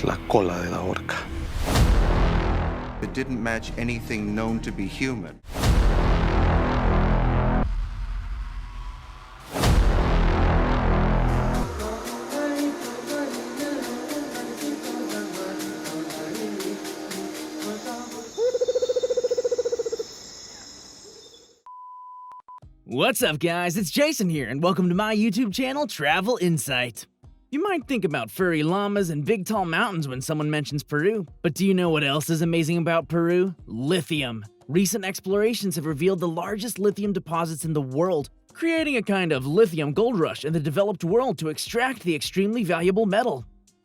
es la cola de la orca. It didn't match anything known to be human. What's up guys, it's Jason here and welcome to my YouTube channel, Travel Insight. You might think about furry llamas and big tall mountains when someone mentions Peru, but do you know what else is amazing about Peru? Lithium. Recent explorations have revealed the largest lithium deposits in the world, creating a kind of lithium gold rush in the developed world to extract the extremely valuable metal.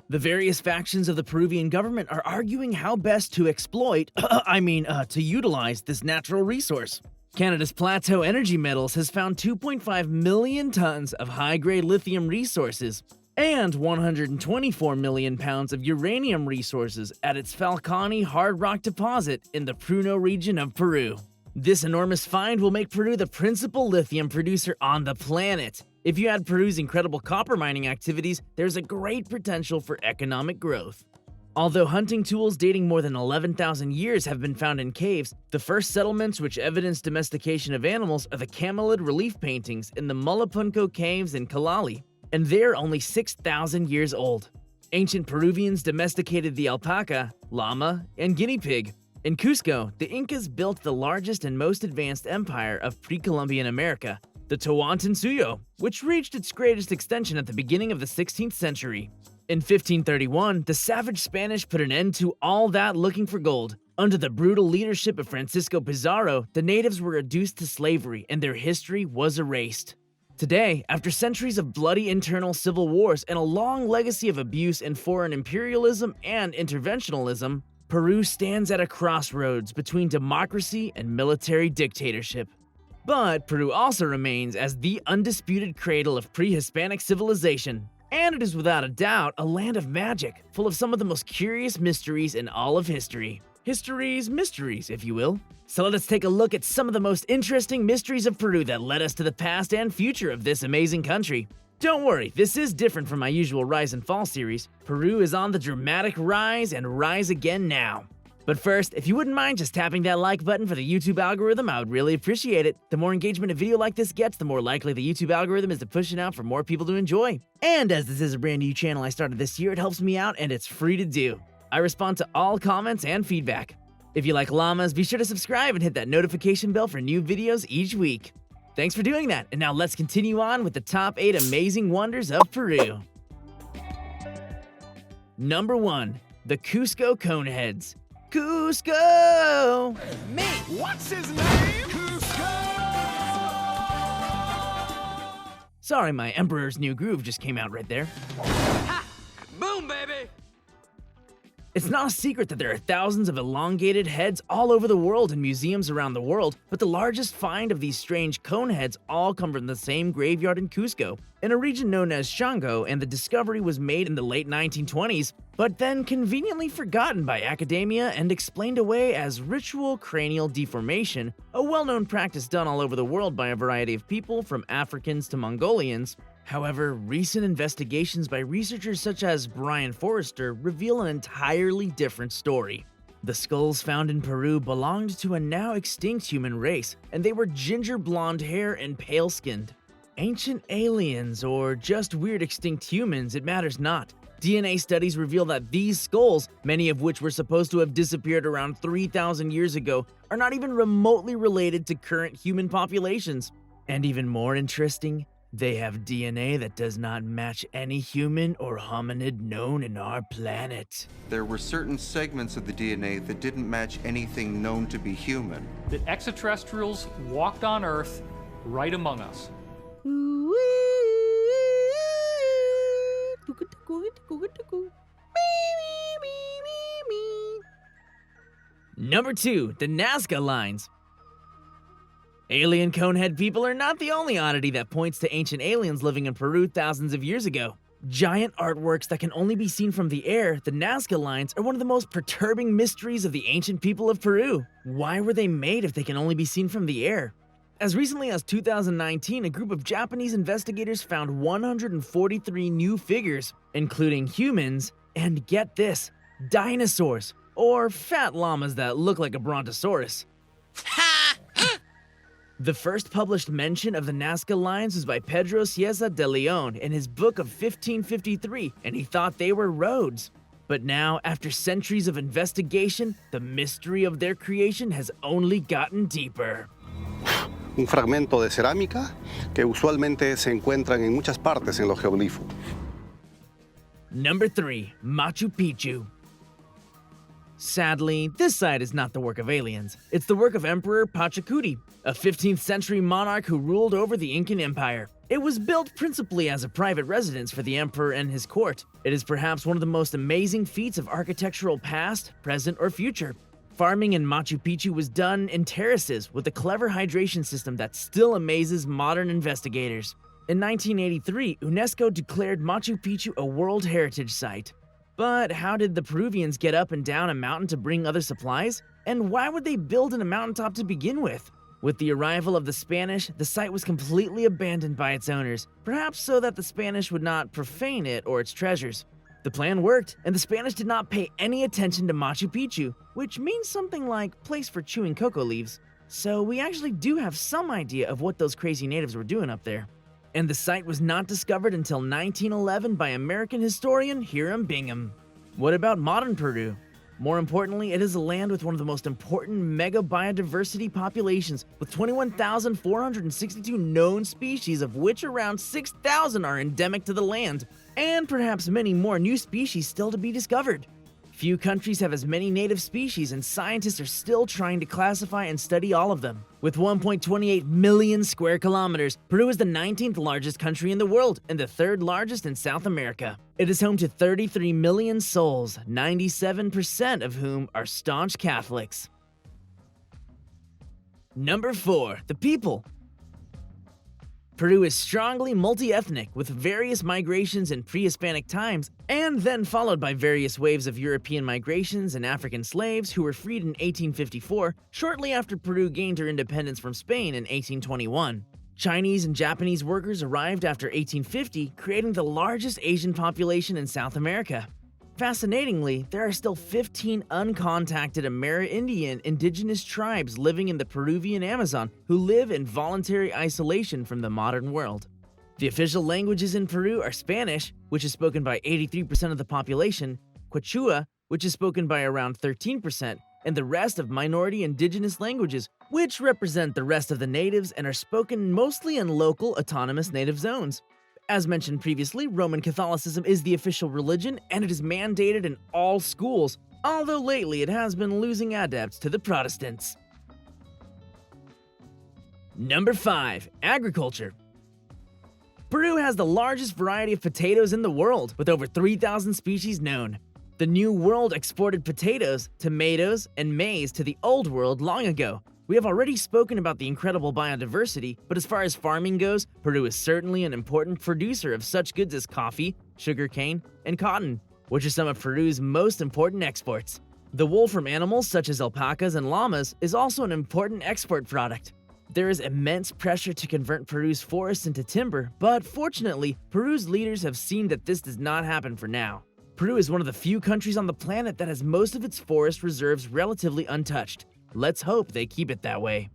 The various factions of the Peruvian government are arguing how best to exploit, to utilize this natural resource. Canada's Plateau Energy Metals has found 2.5 million tons of high-grade lithium resources and 124 million pounds of uranium resources at its Falchani hard rock deposit in the Pruno region of Peru. This enormous find will make Peru the principal lithium producer on the planet. If you add Peru's incredible copper mining activities, there's a great potential for economic growth. Although hunting tools dating more than 11,000 years have been found in caves, the first settlements which evidence domestication of animals are the camelid relief paintings in the Mullapunco caves in Calali, and they're only 6,000 years old. Ancient Peruvians domesticated the alpaca, llama, and guinea pig. In Cusco, the Incas built the largest and most advanced empire of pre-Columbian America, the Tawantinsuyo, which reached its greatest extension at the beginning of the 16th century. In 1531, the savage Spanish put an end to all that looking for gold. Under the brutal leadership of Francisco Pizarro, the natives were reduced to slavery and their history was erased. Today, after centuries of bloody internal civil wars and a long legacy of abuse and foreign imperialism and interventionism, Peru stands at a crossroads between democracy and military dictatorship. But Peru also remains as the undisputed cradle of pre-Hispanic civilization. And it is without a doubt a land of magic, full of some of the most curious mysteries in all of history. History's mysteries, if you will. So let us take a look at some of the most interesting mysteries of Peru that led us to the past and future of this amazing country. Don't worry, this is different from my usual Rise and Fall series. Peru is on the dramatic rise and rise again now. But first, if you wouldn't mind just tapping that like button for the YouTube algorithm, I would really appreciate it. The more engagement a video like this gets, the more likely the YouTube algorithm is to push it out for more people to enjoy. And as this is a brand new channel I started this year, it helps me out and it's free to do. I respond to all comments and feedback. If you like llamas, be sure to subscribe and hit that notification bell for new videos each week. Thanks for doing that, and now let's continue on with the top 8 amazing wonders of Peru. Number 1. The Cusco Coneheads. Cusco! Me! What's his name? Cusco! Sorry, my Emperor's New Groove just came out right there. Ha! Boom, baby! It's not a secret that there are thousands of elongated heads all over the world in museums around the world, but the largest find of these strange cone heads all come from the same graveyard in Cusco, in a region known as Shango, and the discovery was made in the late 1920s, but then conveniently forgotten by academia and explained away as ritual cranial deformation, a well-known practice done all over the world by a variety of people from Africans to Mongolians. However, recent investigations by researchers such as Brian Forrester reveal an entirely different story. The skulls found in Peru belonged to a now extinct human race, and they were ginger blonde hair and pale-skinned. Ancient aliens, or just weird extinct humans, it matters not. DNA studies reveal that these skulls, many of which were supposed to have disappeared around 3,000 years ago, are not even remotely related to current human populations. And even more interesting, they have DNA that does not match any human or hominid known in our planet. There were certain segments of the DNA that didn't match anything known to be human. That extraterrestrials walked on Earth right among us. Number 2. The Nazca Lines. Alien conehead people are not the only oddity that points to ancient aliens living in Peru thousands of years ago. Giant artworks that can only be seen from the air, the Nazca Lines are one of the most perturbing mysteries of the ancient people of Peru. Why were they made if they can only be seen from the air? As recently as 2019, a group of Japanese investigators found 143 new figures, including humans And get this, dinosaurs, or fat llamas that look like a brontosaurus. The first published mention of the Nazca lines was by Pedro Cieza de Leon in his book of 1553, and he thought they were roads. But now, after centuries of investigation, the mystery of their creation has only gotten deeper. Un fragmento de cerámica que usualmente se encuentran en muchas partes en los geoglifos. Number 3. Machu Picchu. Sadly, this site is not the work of aliens. It's the work of Emperor Pachacuti, a 15th century monarch who ruled over the Incan Empire. It was built principally as a private residence for the emperor and his court. It is perhaps one of the most amazing feats of architectural past, present, or future. Farming in Machu Picchu was done in terraces with a clever hydration system that still amazes modern investigators. In 1983, UNESCO declared Machu Picchu a World Heritage Site. But how did the Peruvians get up and down a mountain to bring other supplies? And why would they build in a mountaintop to begin with? With the arrival of the Spanish, the site was completely abandoned by its owners, perhaps so that the Spanish would not profane it or its treasures. The plan worked, and the Spanish did not pay any attention to Machu Picchu, which means something like place for chewing cocoa leaves. So we actually do have some idea of what those crazy natives were doing up there. And the site was not discovered until 1911 by American historian Hiram Bingham. What about modern Peru? More importantly, it is a land with one of the most important mega biodiversity populations, with 21,462 known species, of which around 6,000 are endemic to the land, and perhaps many more new species still to be discovered. Few countries have as many native species, and scientists are still trying to classify and study all of them. With 1.28 million square kilometers, Peru is the 19th largest country in the world and the 3rd largest in South America. It is home to 33 million souls, 97% of whom are staunch Catholics. Number 4. The people. Peru is strongly multi-ethnic, with various migrations in pre-Hispanic times, and then followed by various waves of European migrations and African slaves who were freed in 1854, shortly after Peru gained her independence from Spain in 1821. Chinese and Japanese workers arrived after 1850, creating the largest Asian population in South America. Fascinatingly, there are still 15 uncontacted Amerindian indigenous tribes living in the Peruvian Amazon who live in voluntary isolation from the modern world. The official languages in Peru are Spanish, which is spoken by 83% of the population, Quechua, which is spoken by around 13%, and the rest of minority indigenous languages, which represent the rest of the natives and are spoken mostly in local autonomous native zones. As mentioned previously, Roman Catholicism is the official religion, and it is mandated in all schools, although lately it has been losing adepts to the Protestants. Number 5. Agriculture. Peru has the largest variety of potatoes in the world, with over 3,000 species known. The New World exported potatoes, tomatoes, and maize to the Old World long ago. We have already spoken about the incredible biodiversity, but as far as farming goes, Peru is certainly an important producer of such goods as coffee, sugarcane, and cotton, which are some of Peru's most important exports. The wool from animals such as alpacas and llamas is also an important export product. There is immense pressure to convert Peru's forests into timber, but fortunately, Peru's leaders have seen that this does not happen for now. Peru is one of the few countries on the planet that has most of its forest reserves relatively untouched. Let's hope they keep it that way.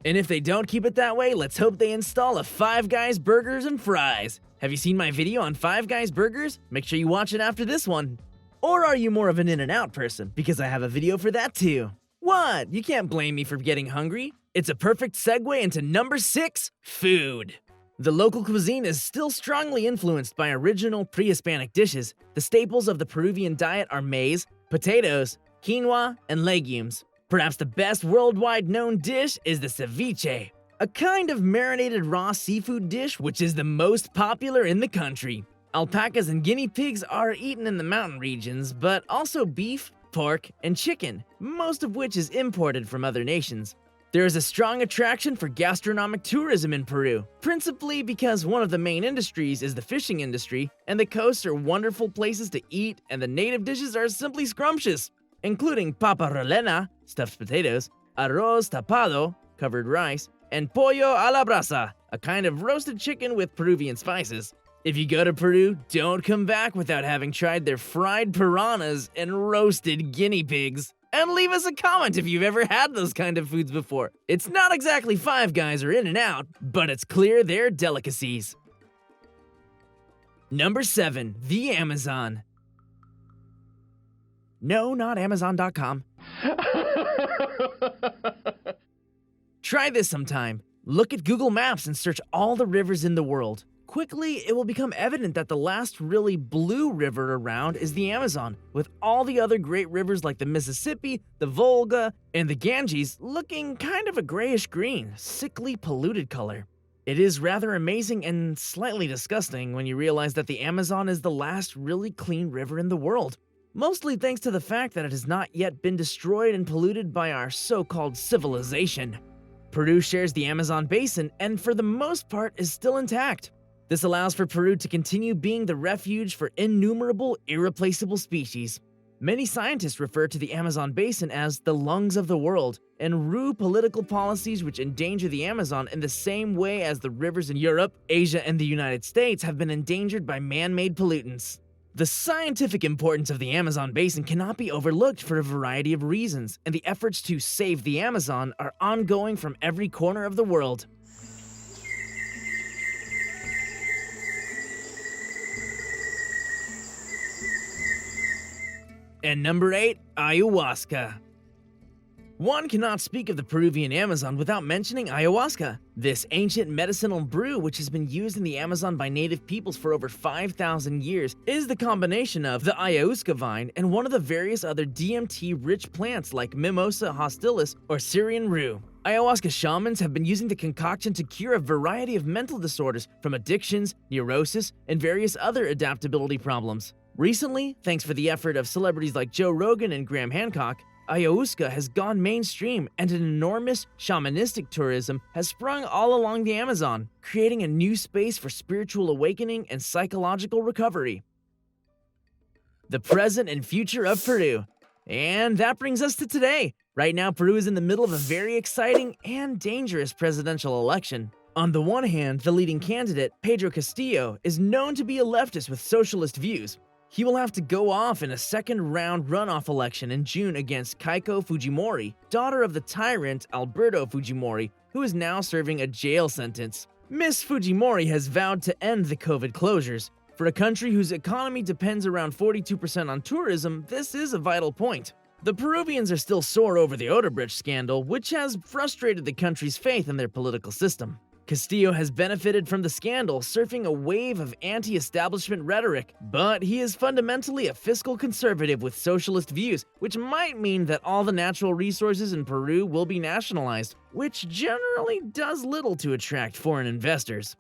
And if they don't keep it that way, let's hope they install a Five Guys burgers and fries. Have you seen my video on Five Guys burgers? Make sure you watch it after this one. Or are you more of an In-N-Out person? Because I have a video for that too. What? You can't blame me for getting hungry. It's a perfect segue into number 6, food. The local cuisine is still strongly influenced by original pre-Hispanic dishes. The staples of the Peruvian diet are maize, potatoes, quinoa, and legumes. Perhaps the best worldwide known dish is the ceviche, a kind of marinated raw seafood dish which is the most popular in the country. Alpacas and guinea pigs are eaten in the mountain regions, but also beef, pork, and chicken, most of which is imported from other nations. There is a strong attraction for gastronomic tourism in Peru, principally because one of the main industries is the fishing industry, and the coasts are wonderful places to eat, and the native dishes are simply scrumptious, including papa rellena, stuffed potatoes, arroz tapado, covered rice, and pollo a la brasa, a kind of roasted chicken with Peruvian spices. If you go to Peru, don't come back without having tried their fried piranhas and roasted guinea pigs. And leave us a comment if you've ever had those kind of foods before. It's not exactly Five Guys or In-N-Out, but it's clear they're delicacies. Number 7. The Amazon. No, not Amazon.com. Try this sometime. Look at Google Maps and search all the rivers in the world. Quickly, it will become evident that the last really blue river around is the Amazon, with all the other great rivers like the Mississippi, the Volga, and the Ganges looking kind of a grayish-green, sickly polluted color. It is rather amazing and slightly disgusting when you realize that the Amazon is the last really clean river in the world, mostly thanks to the fact that it has not yet been destroyed and polluted by our so-called civilization. Peru shares the Amazon basin and for the most part is still intact. This allows for Peru to continue being the refuge for innumerable, irreplaceable species. Many scientists refer to the Amazon basin as the lungs of the world and rue political policies which endanger the Amazon in the same way as the rivers in Europe, Asia, and the United States have been endangered by man-made pollutants. The scientific importance of the Amazon basin cannot be overlooked for a variety of reasons, and the efforts to save the Amazon are ongoing from every corner of the world. And number 8, ayahuasca. One cannot speak of the Peruvian Amazon without mentioning ayahuasca. This ancient medicinal brew, which has been used in the Amazon by native peoples for over 5,000 years, is the combination of the ayahuasca vine and one of the various other DMT-rich plants like Mimosa hostilis or Syrian rue. Ayahuasca shamans have been using the concoction to cure a variety of mental disorders from addictions, neurosis, and various other adaptability problems. Recently, thanks for the effort of celebrities like Joe Rogan and Graham Hancock, ayahuasca has gone mainstream and an enormous shamanistic tourism has sprung all along the Amazon, creating a new space for spiritual awakening and psychological recovery. The present and future of Peru. And that brings us to today. Right now, Peru is in the middle of a very exciting and dangerous presidential election. On the one hand, the leading candidate, Pedro Castillo, is known to be a leftist with socialist views. He will have to go off in a second-round runoff election in June against Keiko Fujimori, daughter of the tyrant Alberto Fujimori, who is now serving a jail sentence. Miss Fujimori has vowed to end the COVID closures. For a country whose economy depends around 42% on tourism, this is a vital point. The Peruvians are still sore over the Odebrecht scandal, which has frustrated the country's faith in their political system. Castillo has benefited from the scandal, surfing a wave of anti-establishment rhetoric, but he is fundamentally a fiscal conservative with socialist views, which might mean that all the natural resources in Peru will be nationalized, which generally does little to attract foreign investors.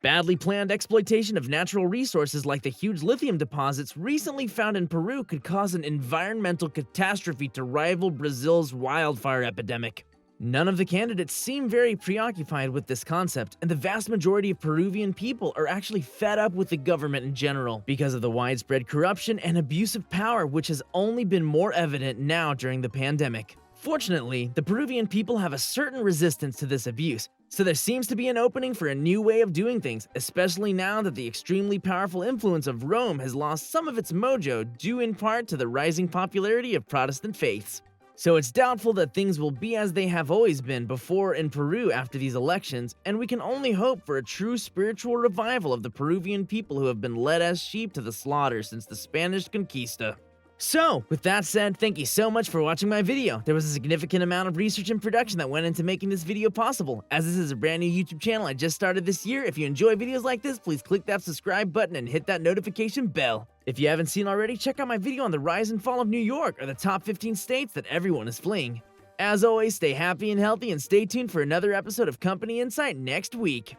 Badly planned exploitation of natural resources like the huge lithium deposits recently found in Peru could cause an environmental catastrophe to rival Brazil's wildfire epidemic. None of the candidates seem very preoccupied with this concept, and the vast majority of Peruvian people are actually fed up with the government in general because of the widespread corruption and abuse of power, which has only been more evident now during the pandemic. Fortunately, the Peruvian people have a certain resistance to this abuse, so there seems to be an opening for a new way of doing things, especially now that the extremely powerful influence of Rome has lost some of its mojo due in part to the rising popularity of Protestant faiths. So it's doubtful that things will be as they have always been before in Peru after these elections, and we can only hope for a true spiritual revival of the Peruvian people who have been led as sheep to the slaughter since the Spanish conquista. So, with that said, thank you so much for watching my video. There was a significant amount of research and production that went into making this video possible. As this is a brand new YouTube channel I just started this year, if you enjoy videos like this, please click that subscribe button and hit that notification bell. If you haven't seen already, check out my video on the rise and fall of New York, or the top 15 states that everyone is fleeing. As always, stay happy and healthy, and stay tuned for another episode of Company Insight next week.